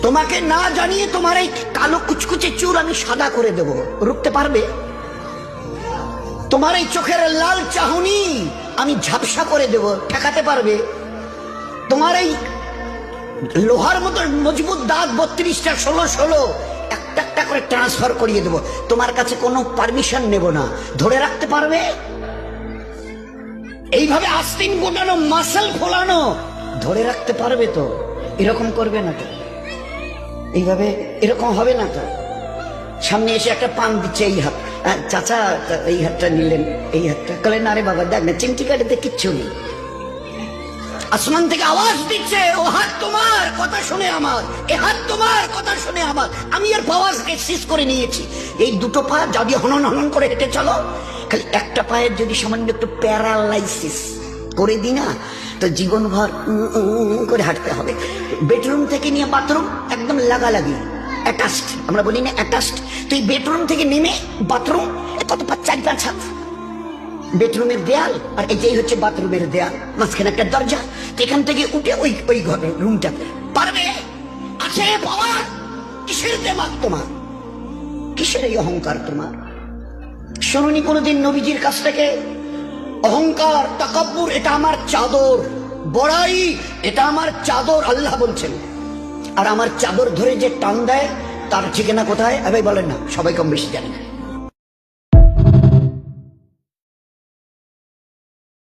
তোমাকে না জানিয়ে তোমার এই কালো কুচকুচে চুল আমি সাদা করে দেব, রুখতে পারবে? তোমার এই চোখের লাল চাহনি আমি ঝাপসা করে দেব, ঠেকাতে পারবে? তোমার এই লোহার মতো মজবুত দাঁত 32টা 16 একটা একটা করে ট্রান্সফার করিয়ে দেব, তোমার কাছে কোনো পারমিশন নেব না, ধরে রাখতে পারবে? এইভাবে আস্তিন গোটানো মাসল ফোলানো ধরে রাখতে পারবে তো? এরকম করবে না তো? এইভাবে এরকম হবে না তো? সামনে এসে একটা পান দিচ্ছে, এই হাত, চাচা এই হাতটা নিলেন, এই হাতটা কলে না রে বাবা দেখ না চিমটি কাটিতে কিচ্ছু নেই। আসমান থেকে আওয়াজ দিচ্ছে, ও হাত তোমার কথা শুনে আমার, এ হাত তোমার কথা শুনে আমার, আমি এর পাওয়ারকে শেষ করে নিয়েছি। এই দুটো পা যদি হনন হনন করে হেঁটে চলো, খালি একটা পায়ের যদি সামান্য একটু প্যারালাইসিস করে দিই না, তো জীবনভর করে হাঁটতে হবে। বেডরুম থেকে নিয়ে বাথরুম একদম লাগালাগি, অ্যাটাচড, আমরা বলি না অ্যাটাচড। তো এই বেডরুম থেকে নেমে বাথরুম কত 4-5 হাত, বেডরুমের দেয়াল আর এই যে হচ্ছে বাথরুমের দেয়াল, মাঝখানে একটা দরজা, এখান থেকে উঠে ওই ঘরের রুমটা পারবে? আছে পাওয়ার? কিসের দেমাগ তোমার? কিসের এই অহংকার তোমার? শুনুনি কোনোদিন নবীজির কাছ থেকে অহংকার, তাকাব্বুর এটা আমার চাদর, বড়াই এটা আমার চাদর, আল্লাহ বলছেন। আর আমার চাদর ধরে যে টান দেয় তার ঠিকানা কোথায়? ভাই বলেন না, সবাই কম বেশি জানেন।